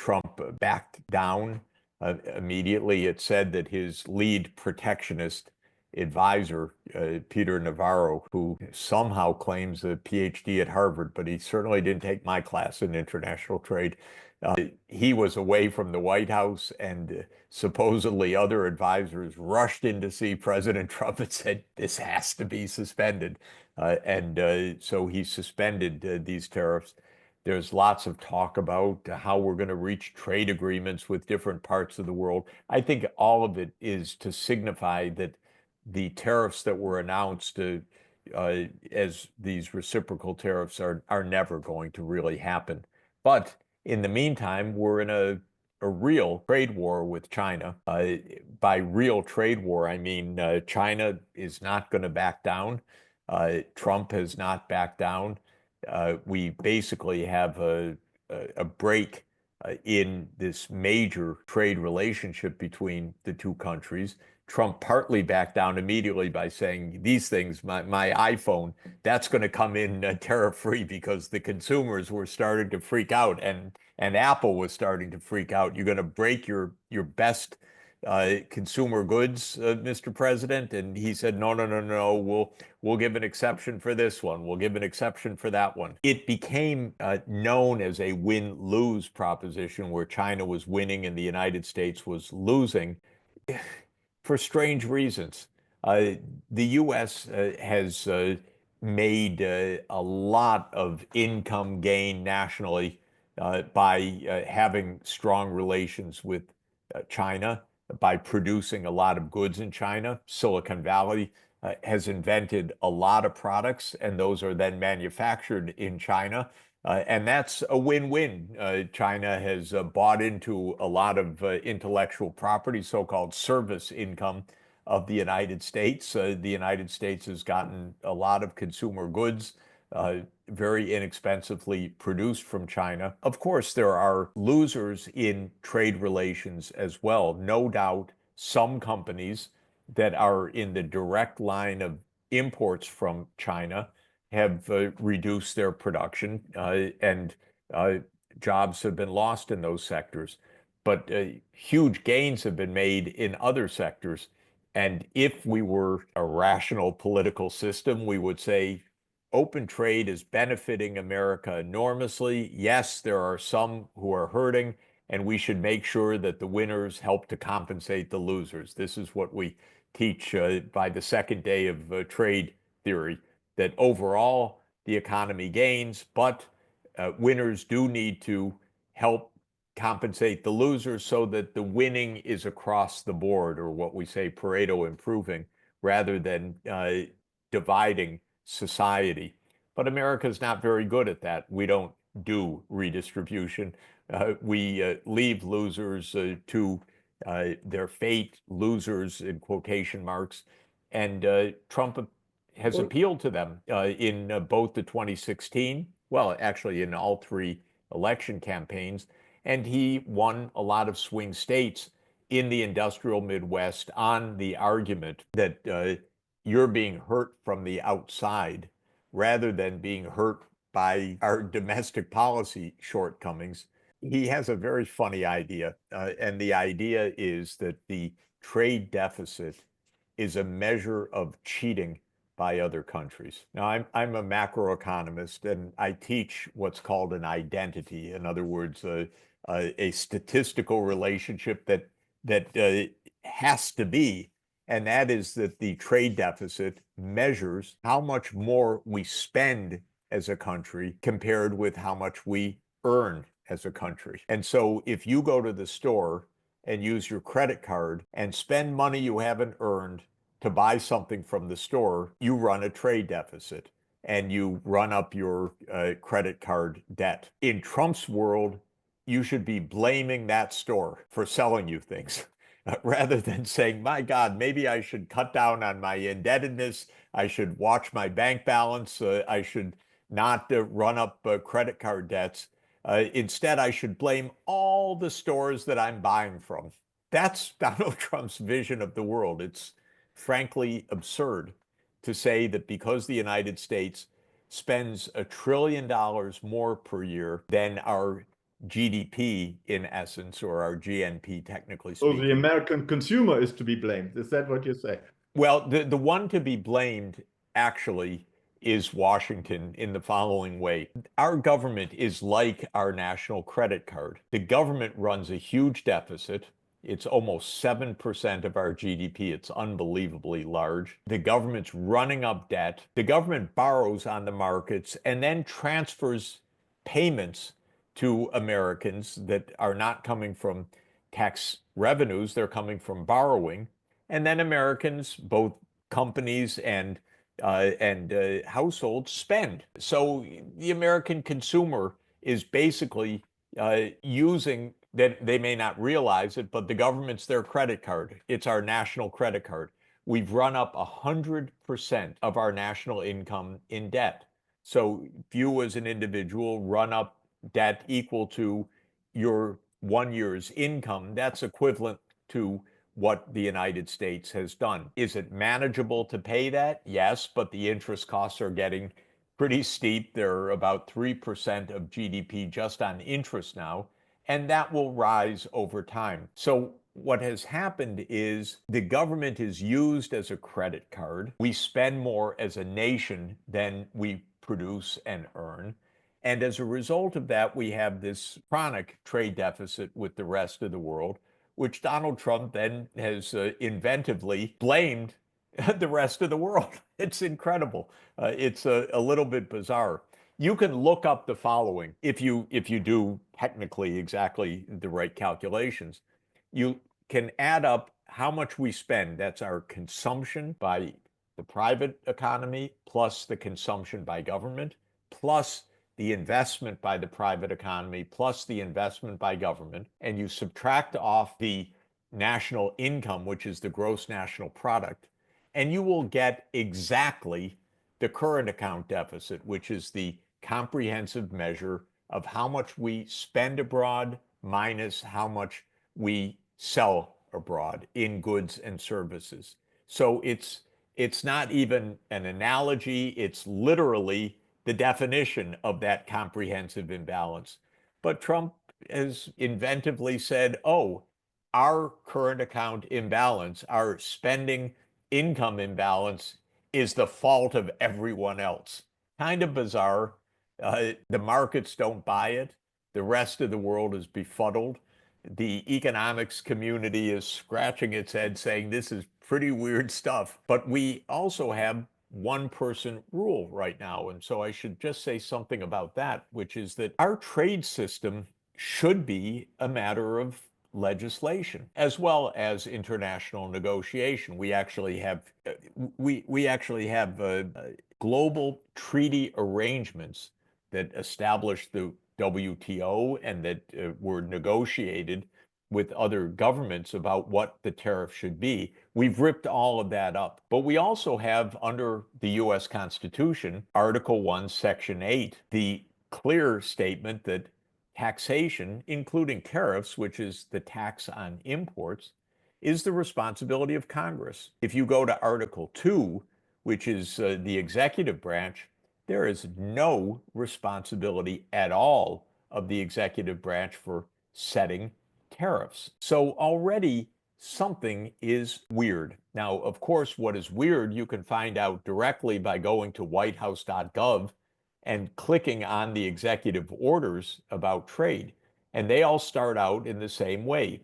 Trump backed down immediately. It said that his lead protectionist advisor, Peter Navarro, who somehow claims a PhD at Harvard, but he certainly didn't take my class in international trade. He was away from the White House, and supposedly other advisors rushed in to see President Trump and said, this has to be suspended. So he suspended these tariffs. There's lots of talk about how we're going to reach trade agreements with different parts of the world. I think all of it is to signify that the tariffs that were announced as these reciprocal tariffs are never going to really happen. But in the meantime, we're in a real trade war with China. By real trade war, I mean China is not going to back down. Trump has not backed down. We basically have a break in this major trade relationship between the two countries. Trump partly backed down immediately by saying these things, my iPhone, that's going to come in tariff-free, because the consumers were starting to freak out, and Apple was starting to freak out. You're going to break your best consumer goods, Mr. President? And he said, no, no, no, no, we'll give an exception for this one. We'll give an exception for that one. It became known as a win-lose proposition, where China was winning and the United States was losing for strange reasons. The U.S. has made a lot of income gain nationally by having strong relations with China, by producing a lot of goods in China. Silicon Valley has invented a lot of products, and those are then manufactured in China. And that's a win-win. China has bought into a lot of intellectual property, so-called service income of the United States. The United States has gotten a lot of consumer goods very inexpensively produced from China. Of course, there are losers in trade relations as well. No doubt, some companies that are in the direct line of imports from China have reduced their production, and jobs have been lost in those sectors. But huge gains have been made in other sectors. And if we were a rational political system, we would say open trade is benefiting America enormously. Yes, there are some who are hurting, and we should make sure that the winners help to compensate the losers. This is what we teach by the second day of trade theory, that overall the economy gains, but winners do need to help compensate the losers so that the winning is across the board, or what we say Pareto improving, rather than dividing society. But America is not very good at that. We don't do redistribution. We leave losers to their fate, losers in quotation marks. And Trump has appealed to them in both the 2016, well, actually in all three election campaigns, and he won a lot of swing states in the industrial Midwest on the argument that you're being hurt from the outside rather than being hurt by our domestic policy shortcomings. He has a very funny idea, and the idea is that the trade deficit is a measure of cheating by other countries. Now, I'm a macroeconomist, and I teach what's called an identity. In other words, a statistical relationship that has to be, and that is that the trade deficit measures how much more we spend as a country compared with how much we earn as a country. And so if you go to the store and use your credit card and spend money you haven't earned to buy something from the store, you run a trade deficit and you run up your credit card debt. In Trump's world, you should be blaming that store for selling you things rather than saying, my God, maybe I should cut down on my indebtedness. I should watch my bank balance. I should not run up credit card debts. Instead, I should blame all the stores that I'm buying from. That's Donald Trump's vision of the world. It's frankly absurd to say that because the United States spends $1 trillion more per year than our GDP in essence, or our GNP, technically So the speaking. American consumer is to be blamed. Is that what you say? Well, the one to be blamed actually is Washington in the following way. Our government is like our national credit card. The government runs a huge deficit. It's almost 7% of our GDP. It's unbelievably large. The government's running up debt. The government borrows on the markets and then transfers payments to Americans that are not coming from tax revenues, they're coming from borrowing. And then Americans, both companies and households, spend. So the American consumer is basically using that. They may not realize it, but the government's their credit card. It's our national credit card. We've run up 100% of our national income in debt. So if you as an individual run up debt equal to your 1 year's income, that's equivalent to what the United States has done. Is it manageable to pay that? Yes, but the interest costs are getting pretty steep. They're about 3% of GDP just on interest now, and that will rise over time. So what has happened is the government is used as a credit card. We spend more as a nation than we produce and earn. And as a result of that, we have this chronic trade deficit with the rest of the world, which Donald Trump then has inventively blamed the rest of the world. It's incredible. It's a little bit bizarre. You can look up the following if you do technically exactly the right calculations. You can add up how much we spend. That's our consumption by the private economy plus the consumption by government plus the investment by the private economy plus the investment by government, and you subtract off the national income, which is the gross national product, and you will get exactly the current account deficit, which is the comprehensive measure of how much we spend abroad minus how much we sell abroad in goods and services. So it's not even an analogy, it's literally the definition of that comprehensive imbalance. But Trump has inventively said, oh, our current account imbalance, our spending income imbalance, is the fault of everyone else. Kind of bizarre. The markets don't buy it. The rest of the world is befuddled. The economics community is scratching its head saying this is pretty weird stuff. But we also have one person rule right now. And so I should just say something about that, which is that our trade system should be a matter of legislation as well as international negotiation. We actually have global treaty arrangements that establish the WTO and that were negotiated with other governments about what the tariff should be. We've ripped all of that up. But we also have, under the US Constitution, Article 1, Section 8, the clear statement that taxation, including tariffs, which is the tax on imports, is the responsibility of Congress. If you go to Article 2, which is the executive branch, there is no responsibility at all of the executive branch for setting tariffs. So already something is weird. Now, of course, what is weird you can find out directly by going to whitehouse.gov and clicking on the executive orders about trade. And they all start out in the same way.